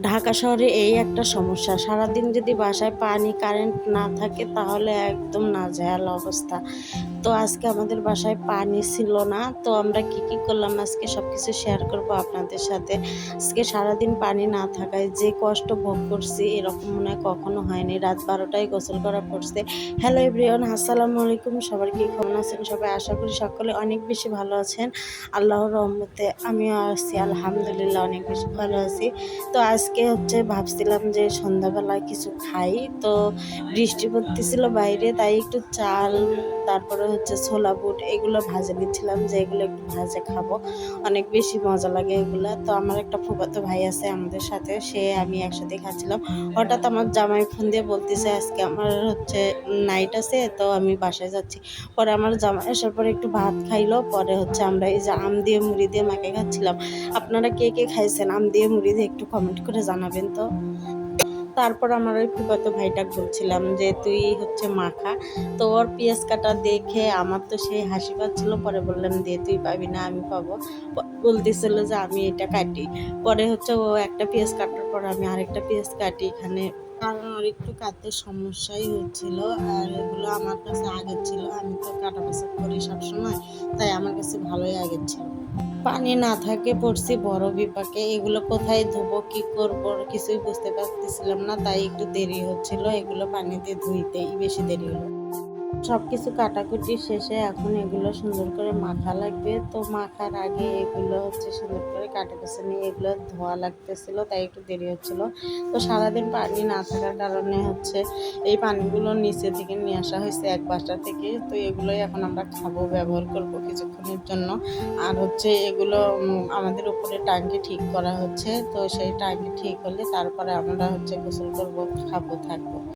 ঢাকা শহরে এই একটা সমস্যা, সারাদিন যদি বাসায় পানি কারেন্ট না থাকে তাহলে একদম নাজেহাল অবস্থা। তো আজকে আমাদের বাসায় পানি ছিল না, তো আমরা কি কি করলাম আজকে সব কিছু শেয়ার করব আপনাদের সাথে। আজকে সারাদিন পানি না থাকায় যে কষ্ট ভোগ করছি এরকম মনে হয় কখনো হয়নি। রাত 12টায় গোসল করা পড়ছে। হ্যালো এভরিওয়ান, আসসালামু আলাইকুম। সবার কি কেমন আছেন সবাই? আশা করি সকলে অনেক বেশি ভালো আছেন। আল্লাহর রহমতে আমিও আছি, আলহামদুলিল্লাহ অনেক বেশি ভালো আছি। তো আজকে ভাবছিলাম যে সন্ধ্যাবেলায় কিছু খাই, তো বৃষ্টি পড়তেছিল বাইরে, তাই একটু চাল, তারপরে ছোলা বুট এগুলো ভাজে নিচ্ছিলাম, যে এগুলো একটু ভাজে খাবো, অনেক বেশি মজা লাগে এগুলো। তো আমার একটা ফুফাতো ভাই আছে আমাদের সাথে, সে আমি একসাথে খাচ্ছিলাম। হঠাৎ আমার জামাই ফোন দিয়ে বলতেছে আজকে আমার নাইট আছে, তো আমি বাসায় যাচ্ছি। পরে আমার জামাই আসার পরে একটু ভাত খাইলো, পরে আমরা এই যে আম দিয়ে মুড়ি দিয়ে মাকে খাচ্ছিলাম। আপনারা কে কে খাইছেন আম দিয়ে মুড়ি দিয়ে একটু কমেন্ট করে জানাবেন তো। তারপর আমার ওই ফুফাতো ভাইটাকে বলছিলাম যে তুই মাখা। তো ওর পেঁয়াজ কাটা দেখে আমার তো সেই হাসি পাচ্ছিল, পরে বললাম দে, তুই পাবি না আমি পাবো। বলতেছিল যে আমি এটা কাটি। পরে ও একটা পেঁয়াজ কাটার পর আমি আরেকটা পেঁয়াজ কাটি এখানে, কারণ আর একটু কাটতে সমস্যাই হচ্ছিল। আর এগুলো আমার কাছে আগের ছিল, আমি তো কাটা বাছা করি সবসময়, তাই আমার কাছে ভালোই আগের ছিল। পানি না থাকে পড়ছি বড় বিপাকে, এগুলো কোথায় ধোবো কি করব কিছুই বুঝতে পারতেছিলাম না, তাই একটু দেরি হচ্ছিল, এগুলো পানিতে ধুইতেই বেশি দেরি হলো। সব কিছু কাটাকুটি শেষে এখন এগুলো সুন্দর করে মাখা লাগবে, তো মাখার আগে এগুলো সুন্দর করে কাটা কুচি নিয়ে এগুলো ধোয়া লাগতেছিল, তাই একটু দেরি হচ্ছিল। তো সারাদিন পানি না থাকার কারণে এই পানিগুলো নিচে থেকে নিয়ে আসা হয়েছে এক বাসা থেকে, তো এগুলোই এখন আমরা খাবো, ব্যবহার করব কিছুক্ষণের জন্য। আর এগুলো আমাদের উপরে টাঙ্কি ঠিক করা হচ্ছে, তো সেই টাঙ্কি ঠিক হলে তারপরে আমরা গোসল করবো, খাবো, থাকবো।